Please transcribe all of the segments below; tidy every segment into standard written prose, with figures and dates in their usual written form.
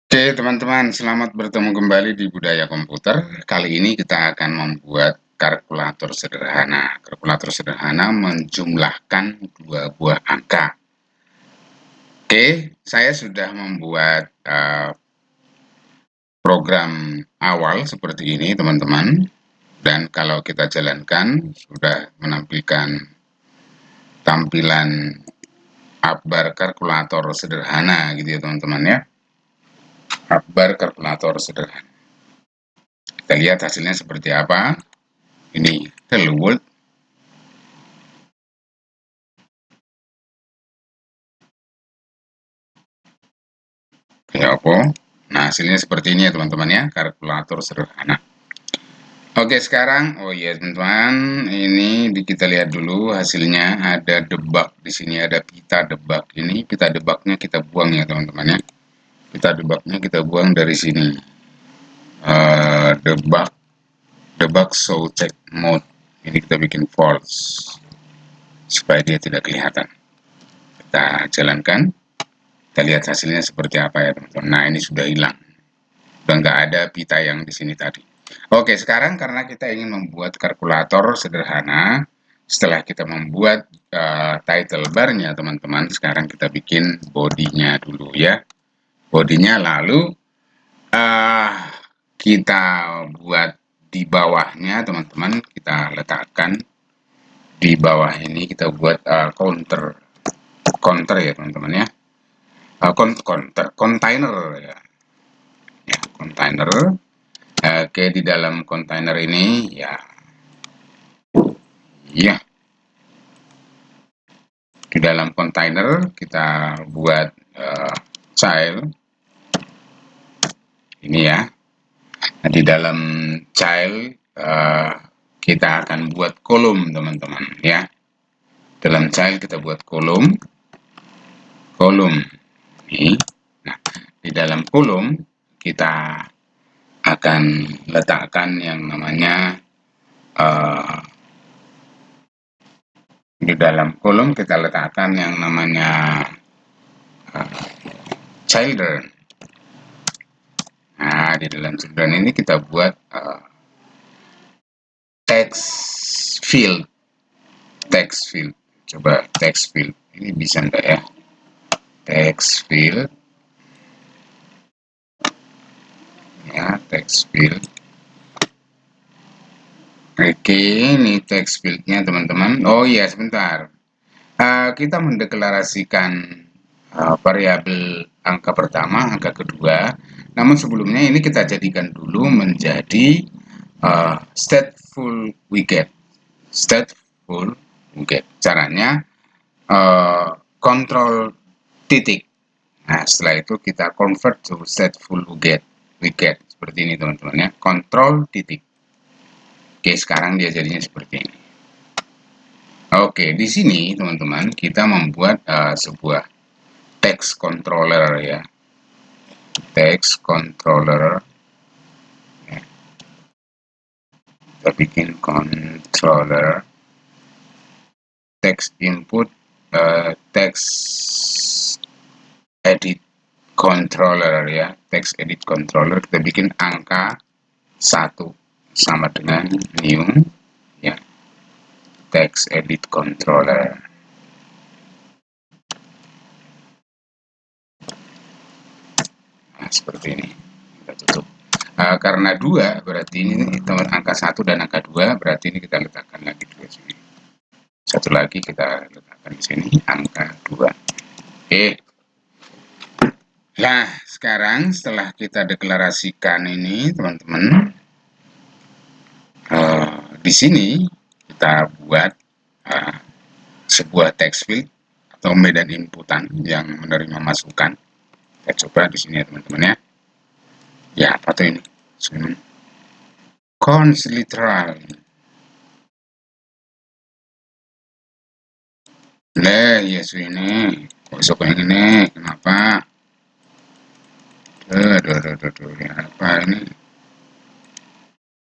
Oke teman-teman, selamat bertemu kembali di Budaya Komputer. Kali ini kita akan membuat kalkulator sederhana. Kalkulator sederhana menjumlahkan dua buah angka. Oke, saya sudah membuat program awal seperti ini teman-teman. Dan kalau kita jalankan, sudah menampilkan tampilan akbar kalkulator sederhana gitu ya teman-teman ya. Akbar kalkulator sederhana. Kita lihat hasilnya seperti apa. Ini Hello World. Ya apa? Nah, hasilnya seperti ini ya teman-teman ya, kalkulator sederhana. Oke, sekarang, oh iya teman-teman, ini kita lihat dulu hasilnya. Ada debak di sini, ada pita debak. Ini pita debaknya kita buang ya teman-teman ya. Pita debaknya kita buang dari sini. Debak, debak show check mode. Ini kita bikin false supaya dia tidak kelihatan. Kita jalankan. Kita lihat hasilnya seperti apa ya teman-teman. Nah, ini sudah hilang. Sudah nggak ada pita yang di sini tadi. Oke, sekarang karena kita ingin membuat kalkulator sederhana, setelah kita membuat title bar-nya teman-teman, sekarang kita bikin bodinya dulu ya. Bodinya lalu kita buat di bawahnya teman-teman, kita letakkan di bawah ini, kita buat counter ya teman-teman ya. Container ya. Ya, container. Oke, di dalam kontainer ini ya di dalam kontainer kita buat child ini ya. Nah, di dalam child kita akan buat kolom teman-teman ya. Dalam child kita buat kolom ini. Nah, di dalam kolom kita akan letakkan yang namanya di dalam kolom kita letakkan yang namanya children. Nah, di dalam children ini kita buat text field. Coba text field. Ini bisa enggak ya? Text field. Ya, text field. Oke, ini text fieldnya teman-teman. Oh iya, sebentar. Kita mendeklarasikan variabel angka pertama, angka kedua. Namun sebelumnya ini kita jadikan dulu menjadi stateful widget. Stateful widget. Caranya control titik. Nah, setelah itu kita convert to stateful widget. Seperti ini teman-teman ya. Control titik. Oke, sekarang dia jadinya seperti ini. Oke, di sini teman-teman kita membuat sebuah text controller ya. Text controller. Ya. Kita bikin controller. Text input, text edit controller ya. Text edit controller kita bikin angka 1 sama dengan new ya. Text edit controller. Nah, seperti ini. Kita tutup. Karena 2 berarti ini angka 1 dan angka 2 berarti ini kita letakkan lagi 2 sini. Satu lagi kita letakkan di sini angka 2. Oke. Nah, sekarang setelah kita deklarasikan ini teman-teman, di sini kita buat sebuah text field atau medan inputan yang menerima masukan. Kita coba di sini ya teman-teman ya. Ya, apa tuh ini? Cons literal. Yes ini. Kok sok yang ini? Kenapa? Ya, apa ini?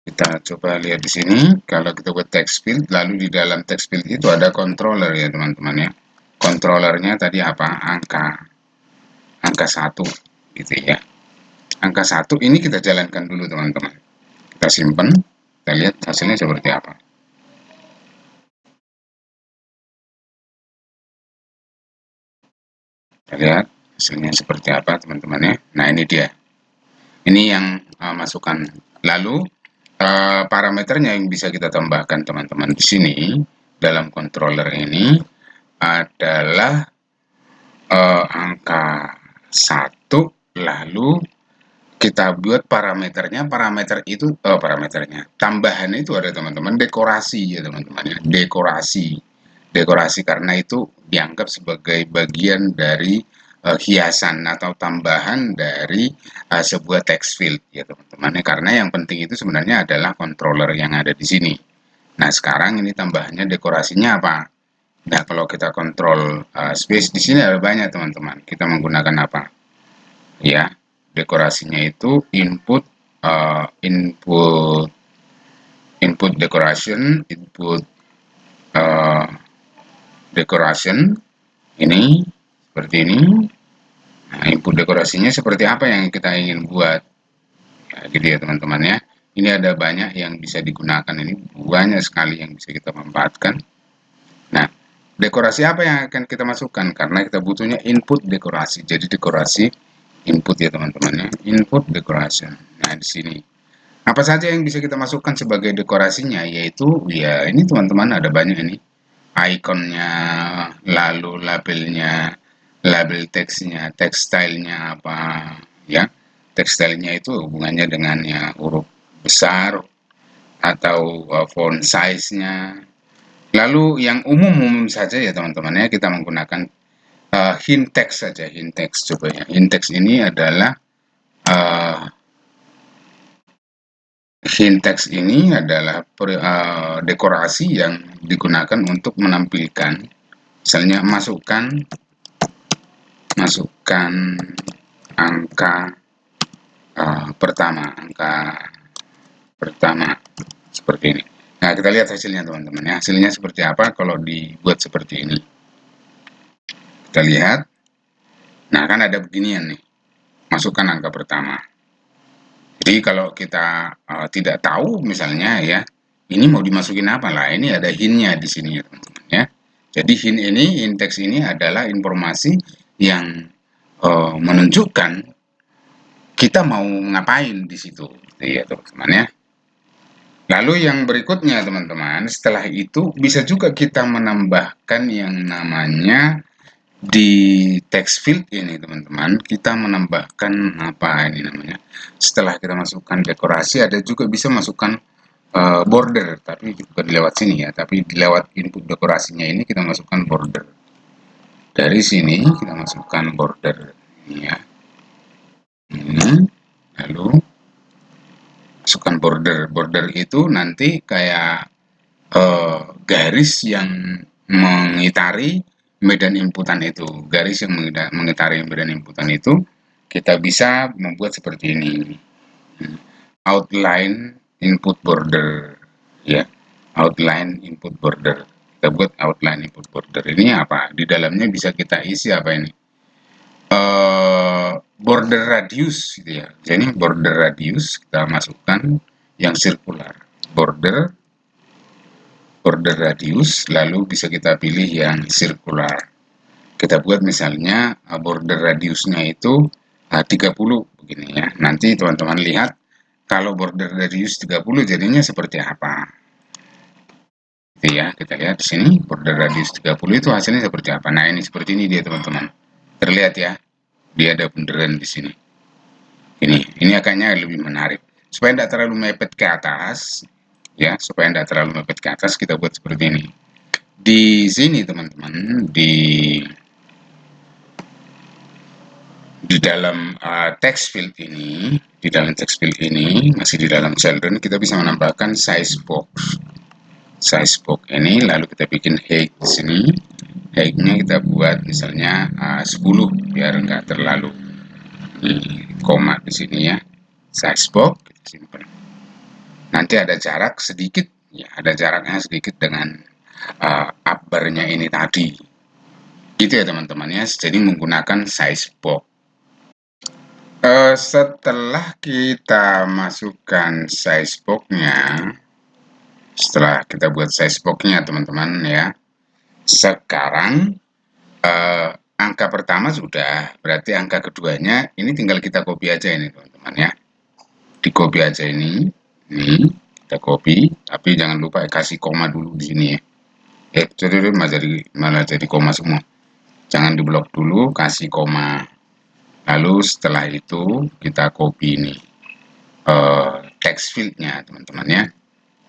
Kita coba lihat di sini. Kalau kita buat text field, lalu di dalam text field itu ada controller ya teman-teman ya. Controllernya tadi apa? Angka 1 gitu ya. Angka 1 ini kita jalankan dulu teman-teman. Kita simpan, kita lihat hasilnya seperti apa. Kita lihat hasilnya seperti apa teman-teman ya. Nah ini dia. Ini yang masukan. Lalu parameternya yang bisa kita tambahkan teman-teman di sini dalam controller ini adalah angka 1, lalu kita buat parameternya. Parameternya tambahan itu ada teman-teman, dekorasi ya teman-teman ya, dekorasi karena itu dianggap sebagai bagian dari hiasan atau tambahan dari sebuah text field ya teman-teman ya. Karena yang penting itu sebenarnya adalah controller yang ada di sini. Nah sekarang ini tambahannya dekorasinya apa? Nah kalau kita kontrol space di sini ada banyak teman-teman, kita menggunakan apa ya, dekorasinya itu input uh, input input decoration, input uh, decoration ini seperti ini. Nah, input dekorasinya seperti apa yang kita ingin buat ya, gitu ya teman-teman ya. Ini ada banyak yang bisa digunakan, ini banyak sekali yang bisa kita manfaatkan. Nah dekorasi apa yang akan kita masukkan, karena kita butuhnya input dekorasi, jadi dekorasi input ya teman-teman ya, input decoration. Nah di sini apa saja yang bisa kita masukkan sebagai dekorasinya, yaitu ya ini teman-teman ada banyak ini, ikonnya, lalu labelnya, label teksnya, tekstilnya apa ya, tekstilnya itu hubungannya dengan ya huruf besar atau font size-nya. Lalu yang umum-umum saja ya teman-teman ya, kita menggunakan hint text saja, hint text coba ya. Hint text ini adalah uh, hint text ini adalah dekorasi yang digunakan untuk menampilkan, misalnya masukkan angka pertama seperti ini. Nah kita lihat hasilnya teman-teman ya, hasilnya seperti apa kalau dibuat seperti ini. Kita lihat, nah kan ada beginian nih, masukkan angka pertama. Jadi kalau kita tidak tahu misalnya ya, ini mau dimasukin apa lah, ini ada hintnya di sini ya teman-teman ya. Jadi hint teks ini adalah informasi yang menunjukkan kita mau ngapain di situ, gitu ya teman-teman ya. Lalu yang berikutnya teman-teman, setelah itu bisa juga kita menambahkan yang namanya di text field ini teman-teman, kita menambahkan apa ini namanya, setelah kita masukkan dekorasi ada juga bisa masukkan border, tapi bukan lewat sini ya, tapi di lewat input dekorasinya ini kita masukkan border. Dari sini kita masukkan border ini ya, ini, lalu masukkan border itu nanti kayak garis yang mengitari medan inputan itu, garis yang mengitari medan inputan itu kita bisa membuat seperti ini, outline input border ya, outline input border. Kita buat outline input border ini apa, di dalamnya bisa kita isi apa ini, border radius gitu ya. Jadi border radius kita masukkan yang circular, border radius, lalu bisa kita pilih yang circular. Kita buat misalnya border radiusnya itu 30 begini ya. Nanti teman-teman lihat kalau border radius 30 jadinya seperti apa. Itu ya, kita lihat di sini border radius 30 itu hasilnya seperti apa. Nah, ini seperti ini dia teman-teman. Terlihat ya. Dia ada bundaran di sini. Ini agaknya lebih menarik. Supaya tidak terlalu mepet ke atas, ya, supaya tidak terlalu mepet ke atas, kita buat seperti ini. Di sini teman-teman, di dalam text field ini, masih di dalam children, kita bisa menambahkan size box. Size box ini, lalu kita bikin height di sini. Height-nya kita buat misalnya 10 biar nggak terlalu koma di sini ya. Size box kita simpan. Nanti ada jarak sedikit, ya, ada jaraknya sedikit dengan upper-nya ini tadi. Itu ya teman-teman ya, jadi menggunakan size box. Setelah kita masukkan size box-nya, setelah kita buat size box-nya teman-teman ya, sekarang angka pertama sudah, berarti angka keduanya ini tinggal kita copy aja ini teman-teman ya. Di copy aja ini kita copy, tapi jangan lupa kasih koma dulu di sini ya. Jadi malah jadi koma semua. Jangan diblok dulu, kasih koma. Lalu setelah itu kita copy ini text field-nya teman-teman ya.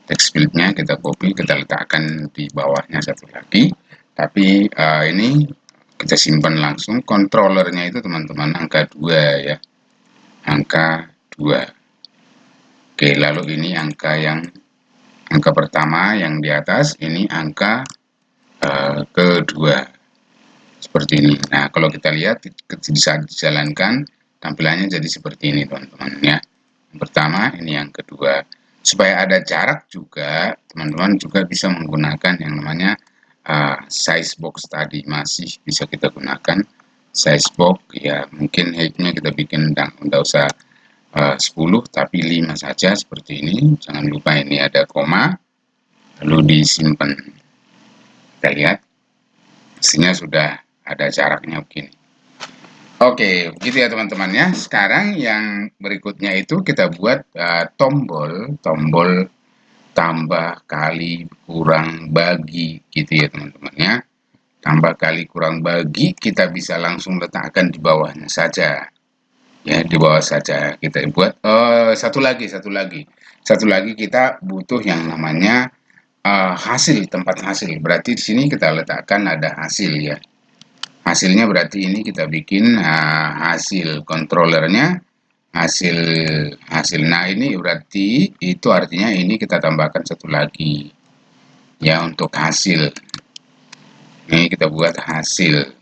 Text field-nya kita copy, kita letakkan di bawahnya satu lagi. Tapi ini kita simpan langsung. Controllernya itu teman-teman angka 2 ya. Angka 2. Oke, lalu ini angka pertama yang di atas, ini angka kedua. Seperti ini. Nah, kalau kita lihat saat dijalankan, tampilannya jadi seperti ini teman-teman ya. Yang pertama, ini yang kedua. Supaya ada jarak juga, teman-teman juga bisa menggunakan yang namanya size box tadi. Masih bisa kita gunakan size box ya. Mungkin height-nya kita bikin enggak usah 10 tapi 5 saja seperti ini. Jangan lupa ini ada koma, lalu disimpan. Kita lihat hasilnya sudah ada jaraknya begini. Oke, begitu ya teman-teman ya. Sekarang yang berikutnya itu kita buat tombol tambah kali kurang bagi gitu ya teman-teman ya. Tambah kali kurang bagi kita bisa langsung letakkan di bawahnya saja. Ya, di bawah saja kita buat satu lagi kita butuh yang namanya hasil, tempat hasil. Berarti di sini kita letakkan ada hasil ya. Hasilnya berarti ini kita bikin hasil controllernya, hasil. Nah, ini berarti itu artinya ini kita tambahkan satu lagi ya untuk hasil. Ini kita buat hasil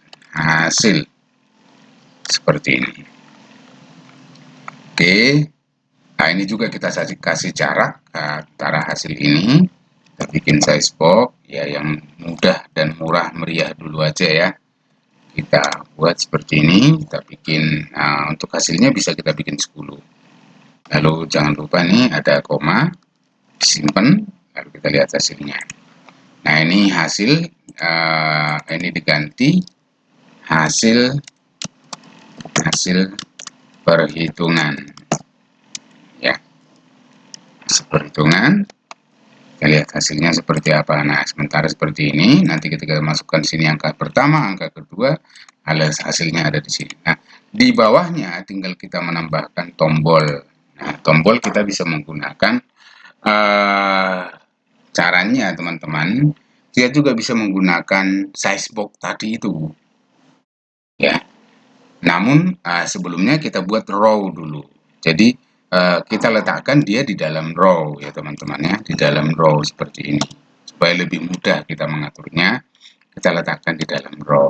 seperti ini. Oke. Nah, ini juga kita kasih jarak antara hasil ini. Kita bikin size box ya yang mudah dan murah meriah dulu aja ya. Kita buat seperti ini, kita bikin untuk hasilnya bisa kita bikin 10. Lalu jangan lupa nih ada koma, simpan, lalu kita lihat hasilnya. Nah, ini hasil, ini diganti hasil perhitungan ya. Hasil perhitungan, kita lihat hasilnya seperti apa. Nah, sementara seperti ini, nanti ketika masukkan sini angka pertama, angka kedua, hasilnya ada di sini. Nah, di bawahnya tinggal kita menambahkan tombol. Nah, tombol kita bisa menggunakan caranya teman-teman, dia juga bisa menggunakan size box tadi itu. Ya. Namun sebelumnya kita buat row dulu. Jadi kita letakkan dia di dalam row ya teman-teman ya, di dalam row seperti ini. Supaya lebih mudah kita mengaturnya, kita letakkan di dalam row.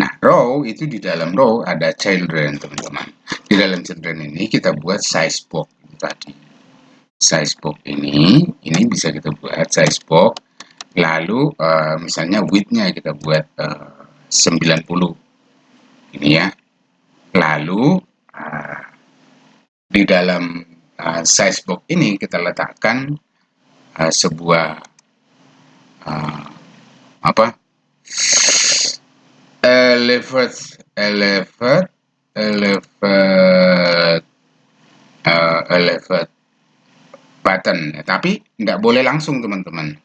Nah, row itu di dalam row ada children teman-teman. Di dalam children ini kita buat size box tadi. Size box ini bisa kita buat size box. Lalu misalnya width-nya kita buat 90. Ini ya. Lalu di dalam size box ini kita letakkan sebuah elevate button ya. Tapi nggak boleh langsung teman-teman,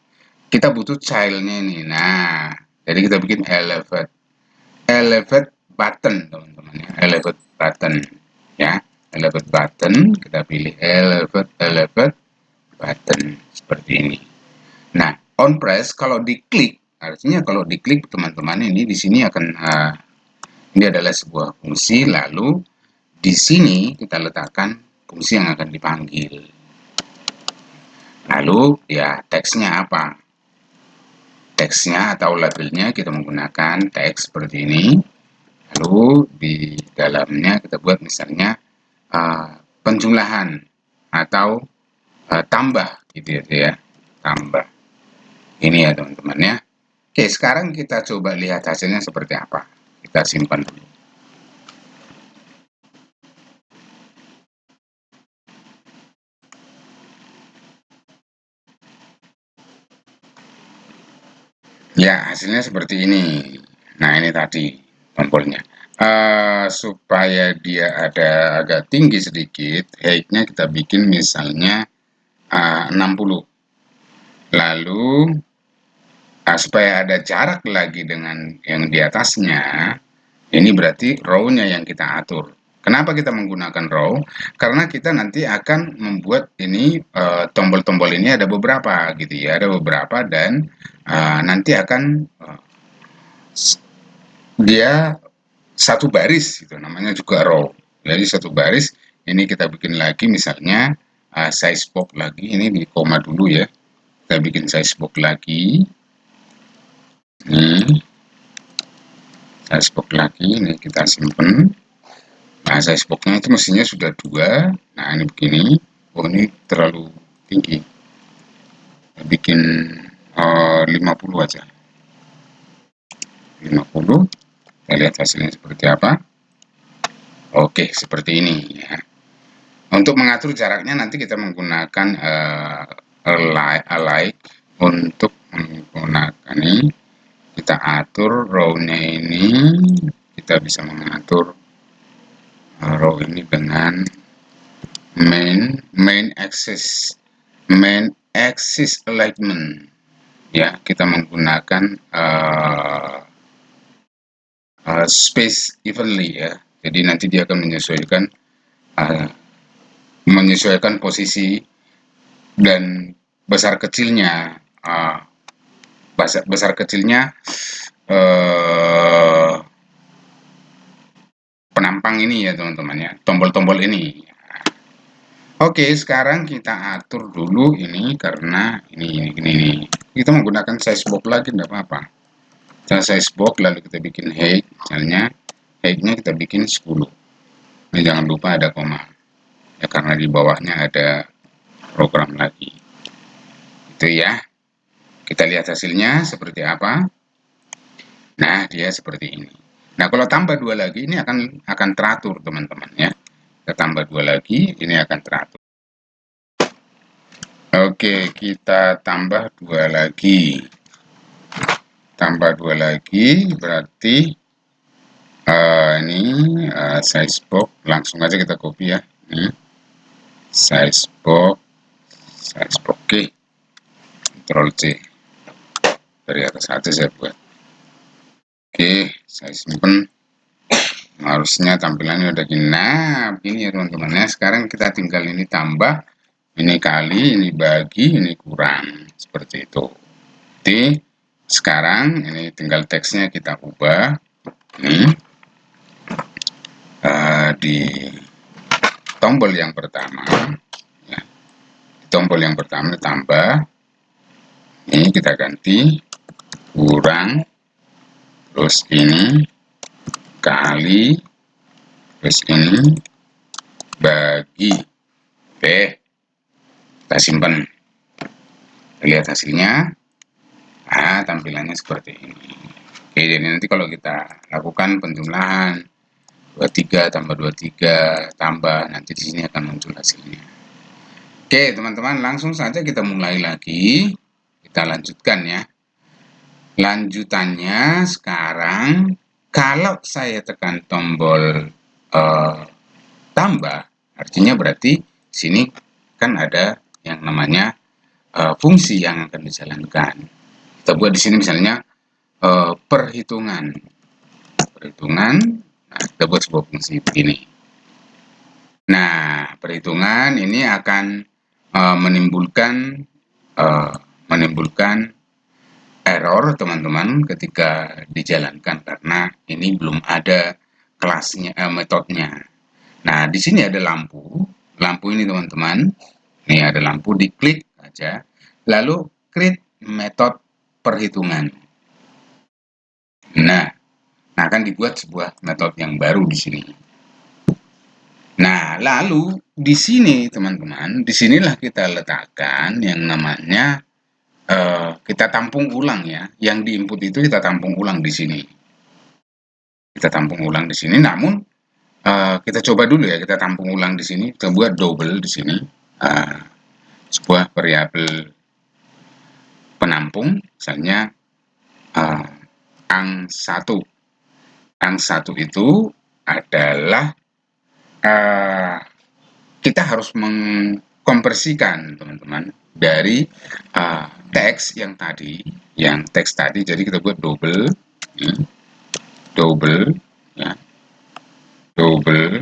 kita butuh childnya ini. Nah, jadi kita bikin elevate button teman-teman ya, elevate button ya, elevate button, kita pilih elevate button seperti ini. Nah, on press kalau diklik, artinya kalau diklik teman-teman ini di sini akan ini adalah sebuah fungsi, lalu di sini kita letakkan fungsi yang akan dipanggil. Lalu ya teksnya apa? Teksnya atau labelnya kita menggunakan teks seperti ini. Lalu di dalamnya kita buat misalnya penjumlahan atau tambah gitu ya, tambah. Ini ya teman-teman ya. Oke, sekarang kita coba lihat hasilnya seperti apa. Kita simpan dulu. Ya, hasilnya seperti ini. Nah, ini tadi tombolnya. Supaya dia ada agak tinggi sedikit, height-nya kita bikin misalnya 60. Lalu, supaya ada jarak lagi dengan yang di atasnya, ini berarti row-nya yang kita atur. Kenapa kita menggunakan row? Karena kita nanti akan membuat ini tombol-tombol ini ada beberapa gitu ya, ada beberapa dan nanti akan dia satu baris gitu, namanya juga row. Jadi satu baris ini kita bikin lagi misalnya size box lagi, ini di koma dulu ya. Kita bikin size box lagi. Ini size box lagi, ini kita simpen. Nah, size box-nya itu mestinya sudah 2. Nah, ini begini. Oh, ini terlalu tinggi. Kita bikin 50 aja. 50. Kita lihat hasilnya seperti apa. Oke, seperti ini ya. Untuk mengatur jaraknya nanti kita menggunakan align untuk menggunakan ini. Kita atur row-nya ini. Kita bisa mengatur row ini dengan main axis alignment ya, kita menggunakan space evenly ya, jadi nanti dia akan menyesuaikan posisi dan besar kecilnya besar kecilnya penampang ini ya teman-teman ya, tombol-tombol ini. Oke, sekarang kita atur dulu ini karena ini. Kita menggunakan size box lagi tidak apa-apa. Kita size box lalu kita bikin height, misalnya height-nya kita bikin 10. Ini jangan lupa ada koma. Ya karena di bawahnya ada program lagi. Itu ya. Kita lihat hasilnya seperti apa. Nah, dia seperti ini. Nah, kalau tambah 2 lagi ini akan teratur, teman-teman ya. Kita tambah 2 lagi, ini akan teratur. Oke, kita tambah 2 lagi. Tambah 2 lagi berarti ini size box, langsung aja kita copy ya. Ini size box, oke. Ctrl C. Dari atas aja saya buat. Oke, saya simpen. Harusnya tampilannya udah gini. Nah, begini ya teman-teman ya. Sekarang kita tinggal ini tambah, ini kali, ini bagi, ini kurang. Seperti itu. Jadi, sekarang ini tinggal teksnya kita ubah. Ini di tombol yang pertama. Ya. Tombol yang pertama tambah. Ini kita ganti. Kurang. Terus ini. Kali. Terus ini. Bagi. Oke. Kita simpan. Lihat hasilnya. Nah, tampilannya seperti ini. Oke, jadi nanti kalau kita lakukan penjumlahan 23 tambah 23 tambah, nanti di sini akan muncul hasilnya. Oke, teman-teman, langsung saja kita mulai lagi. Kita lanjutkan ya. Lanjutannya sekarang, kalau saya tekan tombol tambah, artinya berarti sini kan ada yang namanya fungsi yang akan dijalankan. Kita buat di sini misalnya perhitungan. Nah, kita buat sebuah fungsi begini. Nah, perhitungan ini akan menimbulkan error teman-teman ketika dijalankan karena ini belum ada kelasnya, metodenya. Nah, di sini ada lampu. Lampu ini teman-teman, ini ada lampu, diklik aja. Lalu create metode perhitungan. Nah, akan dibuat sebuah metode yang baru di sini. Nah, lalu di sini teman-teman, disinilah kita letakkan yang namanya kita tampung ulang ya. Yang diinput itu kita tampung ulang di sini. Kita tampung ulang di sini. Namun kita coba dulu ya, kita tampung ulang di sini. Kita buat double di sini. Sebuah variabel penampung, misalnya ang 1. Ang 1 itu adalah kita harus mengkonversikan teman-teman dari teks yang tadi, jadi kita buat double, double, ya, double,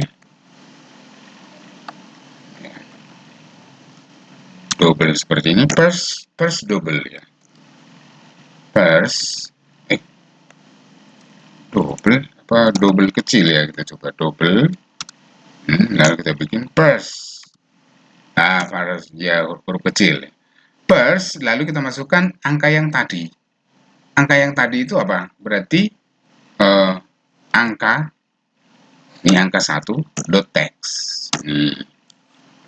double seperti ini, first double ya, first, double apa double kecil ya, kita coba double, lalu kita bikin first, first ya huruf kecil, first, lalu kita masukkan angka yang tadi. Angka yang tadi itu apa? Berarti angka, ini angka 1, dot text.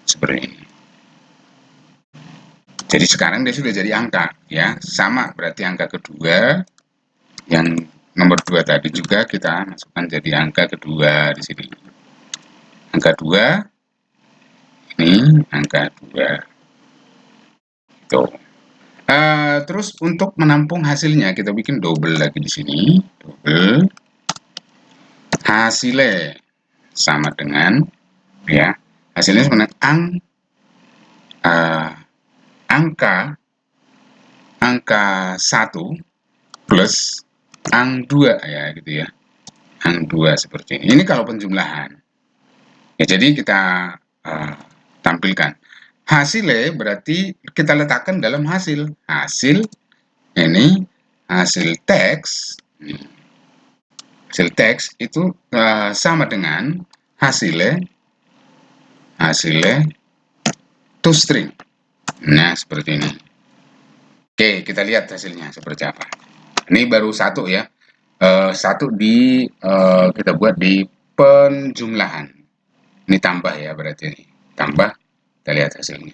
Seperti ini. Jadi sekarang dia sudah jadi angka, ya. Sama berarti angka kedua, yang nomor 2 tadi juga kita masukkan jadi angka kedua di sini. Angka 2, ini angka 2. Tuh. Terus untuk menampung hasilnya kita bikin double lagi di sini, double. Hasilnya sama dengan, ya, hasilnya sama dengan angka 1 plus ang 2 ya, gitu ya, ang 2 seperti ini. Ini kalau penjumlahan ya, jadi kita tampilkan hasilnya, berarti kita letakkan dalam hasil ini hasil teks. Hasil teks itu sama dengan hasilnya toString. Nah, seperti ini. Oke, kita lihat hasilnya seperti apa. Ini baru 1 ya. 1 kita buat di penjumlahan. Ini tambah ya, berarti ini tambah. Kita lihat hasilnya.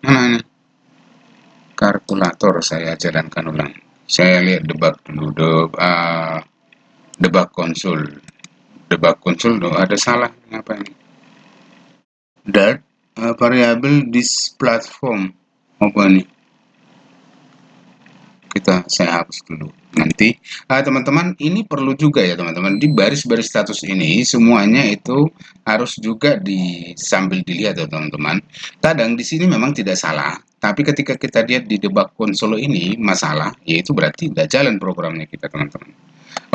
Mana ini? Kalkulator saya jalankan ulang. Saya lihat debug dulu, debug konsol. Debug konsol ada salah, apa ini? That variable this platform, apa ini? Saya hapus dulu. Nanti teman-teman, ini perlu juga ya teman-teman, di baris-baris status ini semuanya itu harus juga sambil dilihat ya teman-teman. Kadang di sini memang tidak salah, tapi ketika kita lihat di debug konsol ini masalah, yaitu berarti tidak jalan programnya kita teman-teman.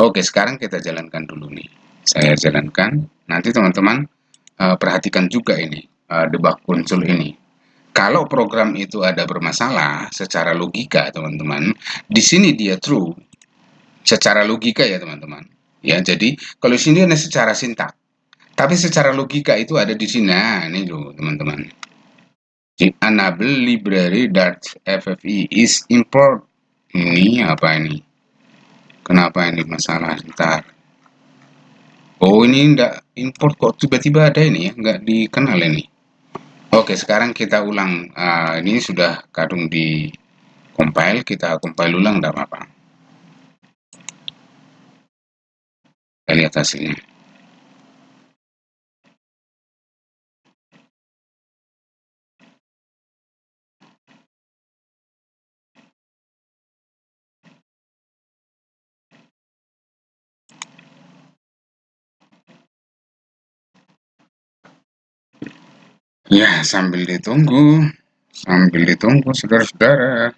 Oke, sekarang kita jalankan dulu nih. Saya jalankan. Nanti teman-teman perhatikan juga ini debug konsol ini. Kalau program itu ada bermasalah secara logika, teman-teman, di sini dia true secara logika ya, teman-teman. Ya, jadi kalau sini ada secara sintak, tapi secara logika itu ada di sini. Nah, ini loh, teman-teman. Enable library.ffi is import. Ini apa ini? Kenapa ini masalah? Ntar. Oh, ini enggak import kok tiba-tiba ada ini ya, enggak dikenal ini. Oke, sekarang kita ulang. Ini sudah kadung di compile, kita compile ulang, enggak apa-apa. Kita lihat hasilnya. Ya, sambil ditunggu, saudara-saudara.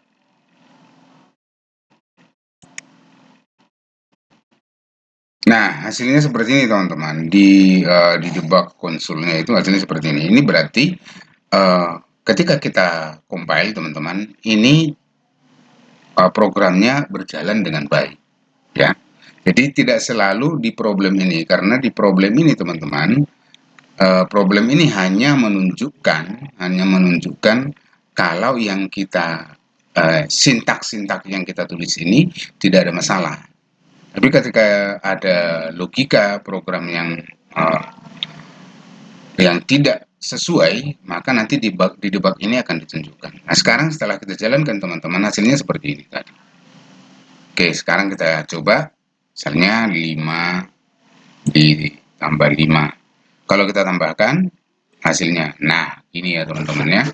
Nah, hasilnya seperti ini teman-teman. Di debug konsolnya itu hasilnya seperti ini. Ini berarti ketika kita compile teman-teman, ini programnya berjalan dengan baik, ya. Jadi tidak selalu di problem ini, karena di problem ini teman-teman, problem ini hanya menunjukkan kalau yang kita sintak-sintak yang kita tulis ini tidak ada masalah. Tapi ketika ada logika program yang tidak sesuai, maka nanti di debug ini akan ditunjukkan. Nah, sekarang setelah kita jalankan teman-teman, hasilnya seperti ini tadi. Oke, sekarang kita coba misalnya 5 ditambah 5. Kalau kita tambahkan hasilnya, nah ini ya teman-teman ya,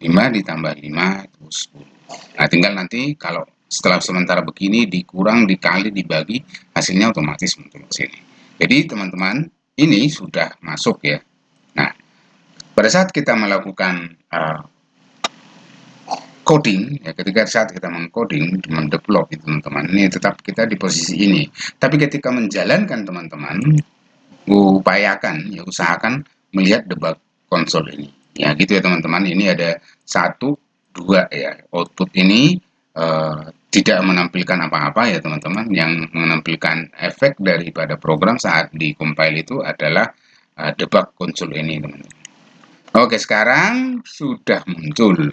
5 ditambah 5 itu 10. Nah, tinggal nanti kalau setelah sementara begini dikurang, dikali, dibagi, hasilnya otomatis muncul ke sini. Jadi teman-teman, ini sudah masuk ya. Nah, pada saat kita melakukan coding, ya ketika saat kita mengcoding, mendevelop itu teman-teman, ini tetap kita di posisi ini. Tapi ketika menjalankan teman-teman, usahakan melihat debug konsol ini. Ya gitu ya teman-teman, ini ada 1, 2 ya, output ini tidak menampilkan apa-apa ya teman-teman, yang menampilkan efek daripada program saat di compile itu adalah debug konsol ini teman-teman. Oke, sekarang sudah muncul.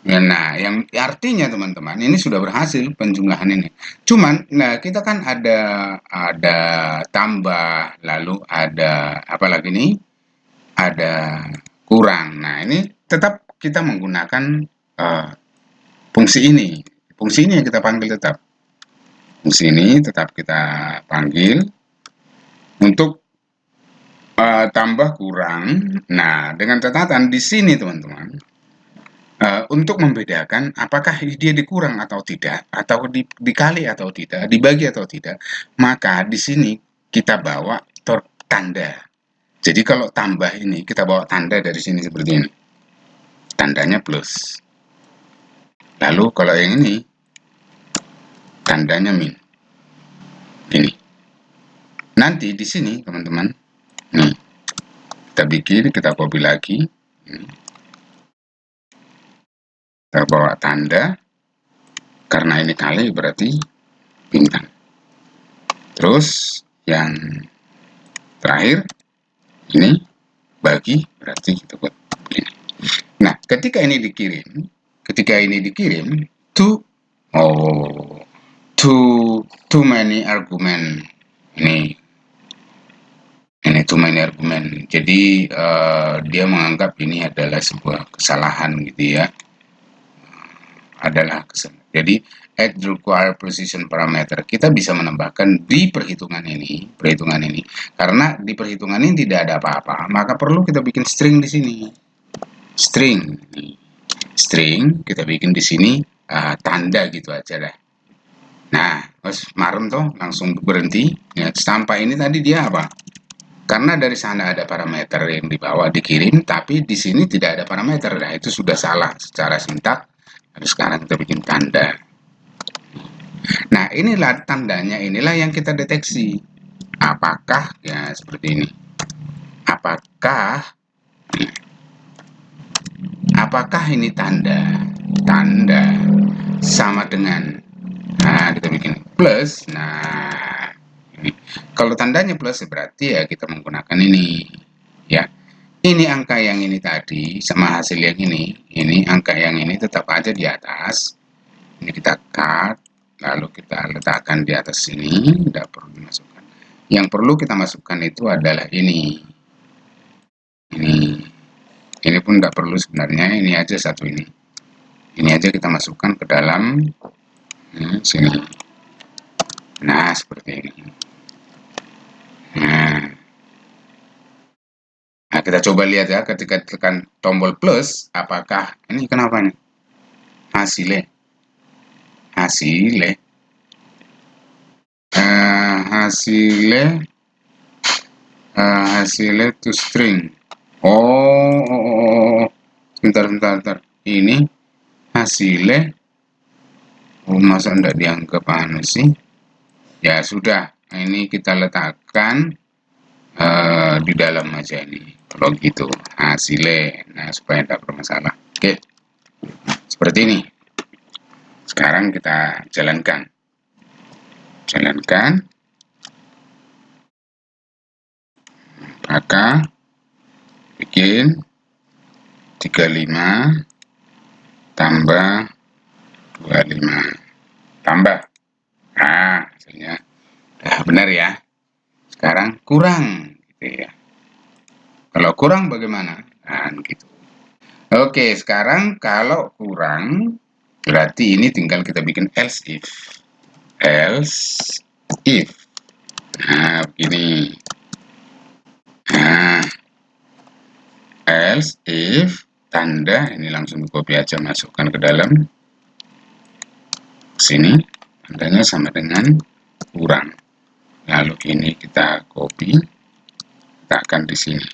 Nah, yang artinya teman-teman ini sudah berhasil penjumlahan ini. Cuman, nah kita kan ada tambah, lalu ada apa lagi nih? Ada kurang. Nah, ini tetap kita menggunakan fungsi ini. Fungsi ini yang kita panggil tetap. Fungsi ini tetap kita panggil untuk tambah kurang. Nah, dengan catatan di sini teman-teman. Untuk membedakan apakah dia dikurang atau tidak, atau dikali atau tidak, dibagi atau tidak, maka di sini kita bawa tanda. Jadi kalau tambah ini kita bawa tanda dari sini seperti ini, tandanya plus. Lalu kalau yang ini tandanya min. Ini. Nanti di sini teman-teman, nih kita bikin, kita copy lagi, kita bawa tanda. Karena ini kali berarti bintang. Terus yang terakhir ini bagi berarti kita buat begini. Nah, ketika ini dikirim too many argument. Ini too many argument. Jadi dia menganggap ini adalah sebuah kesalahan gitu ya. Jadi add require precision parameter. Kita bisa menambahkan di perhitungan ini, karena di perhitungan ini tidak ada apa-apa, maka perlu kita bikin string di sini. String kita bikin di sini tanda gitu aja deh. Nah, terus marem tuh langsung berhenti. Ya, sampai ini tadi dia apa? Karena dari sana ada parameter yang dibawa dikirim, tapi di sini tidak ada parameter. Nah, itu sudah salah secara sintak. Lalu sekarang kita bikin tanda. Nah, inilah tandanya, inilah yang kita deteksi. Apakah, ya seperti ini. Apakah ini tanda? Tanda sama dengan, nah kita bikin plus. Nah, ini. Kalau tandanya plus berarti ya kita menggunakan ini. Ya, ini angka yang ini tadi sama hasil yang ini angka yang ini tetap aja di atas. Ini kita cut, lalu kita letakkan di atas sini, tidak perlu dimasukkan. Yang perlu kita masukkan itu adalah ini. Ini pun tidak perlu sebenarnya, ini aja satu ini. Ini aja kita masukkan ke dalam sini. Nah, seperti ini. Nah, kita coba lihat ya, ketika tekan tombol plus, apakah ini kenapa nih? Hasilnya to string. Bentar. Ini hasilnya, masa enggak dianggap anu sih? Ya sudah, ini kita letakkan di dalam aja ini. Kalau gitu hasilnya, nah supaya tidak bermasalah. Oke, seperti ini. Sekarang kita jalankan. Maka bikin 35 tambah 25 tambah. Nah, hasilnya benar ya. Sekarang kurang gitu ya. Kalau kurang bagaimana? Nah, gitu. Oke, sekarang kalau kurang berarti ini tinggal kita bikin else if. Nah, begini. Nah, else if tanda ini langsung copy aja, masukkan ke dalam. Sini tandanya sama dengan kurang. Lalu ini kita copy, letakkan di sini.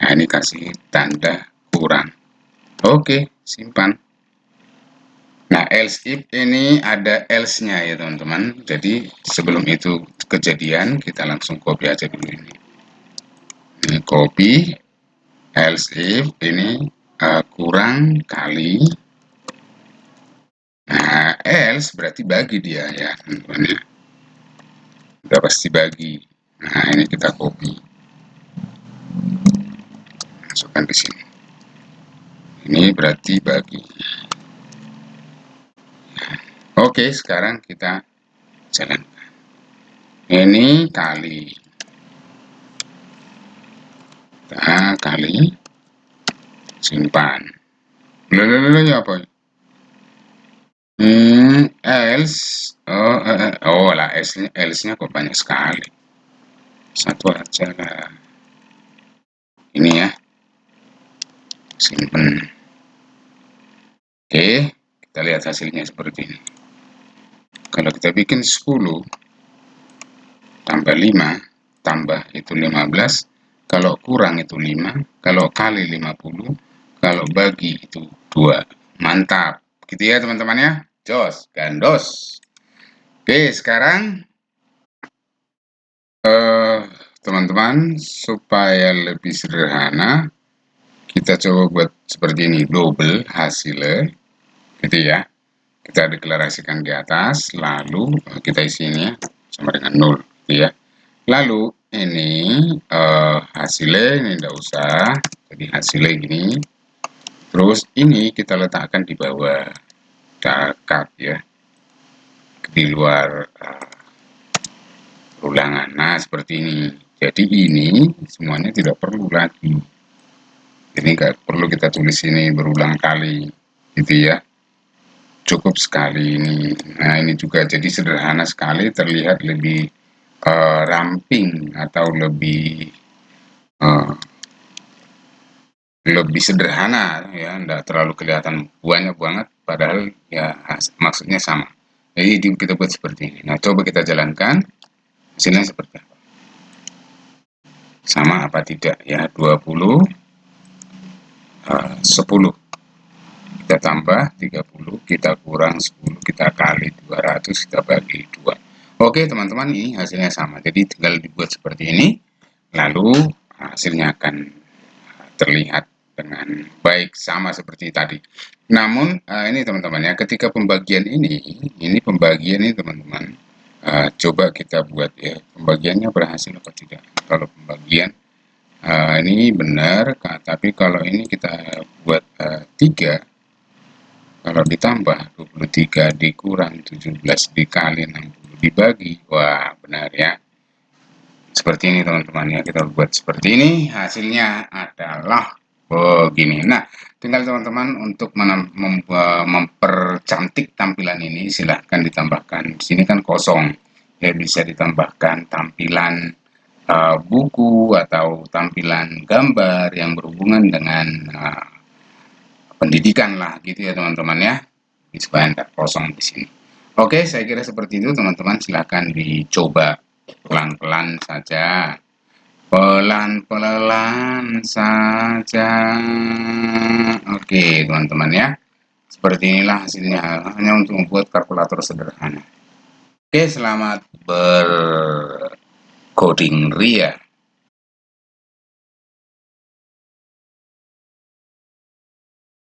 Nah, ini kasih tanda kurang. Oke, simpan. Nah, else if ini ada else-nya ya teman-teman. Jadi sebelum itu kejadian, kita langsung copy aja dulu ini. Ini copy, else if ini kurang kali. Nah, else berarti bagi dia ya teman-teman ya. Udah pasti bagi. Nah, ini kita copy. Masukkan di sini. Ini berarti bagi. Oke, sekarang kita jalankan. Ini kali. Kita kali. Simpan. Lalu ya apa? Else. Oh lah, else-nya kok banyak sekali. Satu aja lah. Ini ya. Simpan. Oke, kita lihat hasilnya seperti ini. Kalau kita bikin 10 tambah 5 tambah itu 15, kalau kurang itu 5, kalau kali 50, kalau bagi itu 2. Mantap. Gitu ya teman-teman ya. Jos, gandos. Oke, sekarang teman-teman supaya lebih sederhana kita coba buat seperti ini, double hasilnya gitu ya. Kita deklarasikan di atas, lalu kita isi ini ya, sama dengan 0 gitu ya. Lalu ini hasilnya ini tidak usah, jadi hasilnya gini. Terus ini kita letakkan di bawah, kita cut ya, di luar ulangan. Nah seperti ini. Jadi ini semuanya tidak perlu lagi. Ini nggak perlu kita tulis ini berulang kali, gitu ya. Cukup sekali ini. Nah ini juga jadi sederhana sekali, terlihat lebih ramping atau lebih sederhana ya, enggak terlalu kelihatan banyak banget, padahal ya maksudnya sama. Jadi kita buat seperti ini. Nah coba kita jalankan, hasilnya seperti apa? Sama apa tidak ya? 20, 10 kita tambah 30, kita kurang 10, kita kali 200, kita bagi 2. Oke teman-teman, ini hasilnya sama, jadi tinggal dibuat seperti ini, lalu hasilnya akan terlihat dengan baik sama seperti tadi. Namun ini teman-teman ya, ketika pembagian ini pembagian ini teman-teman, coba kita buat ya, pembagiannya berhasil atau tidak. Kalau pembagian ini benar, tapi kalau ini kita buat 3, kalau ditambah 23 dikurang 17 dikali 60 dibagi, wah benar ya. Seperti ini teman-teman ya, kita buat seperti ini, hasilnya adalah begini. Nah, tinggal teman-teman untuk mempercantik tampilan ini, silahkan ditambahkan. Di sini kan kosong, ya bisa ditambahkan tampilan buku atau tampilan gambar yang berhubungan dengan pendidikan lah gitu ya teman-teman ya, supaya tidak kosong di sini. Oke, saya kira seperti itu teman-teman, silahkan dicoba pelan-pelan saja, pelan-pelan saja. Oke teman-teman ya, seperti inilah hasilnya, hanya untuk membuat kalkulator sederhana. Oke, selamat bercoding ria.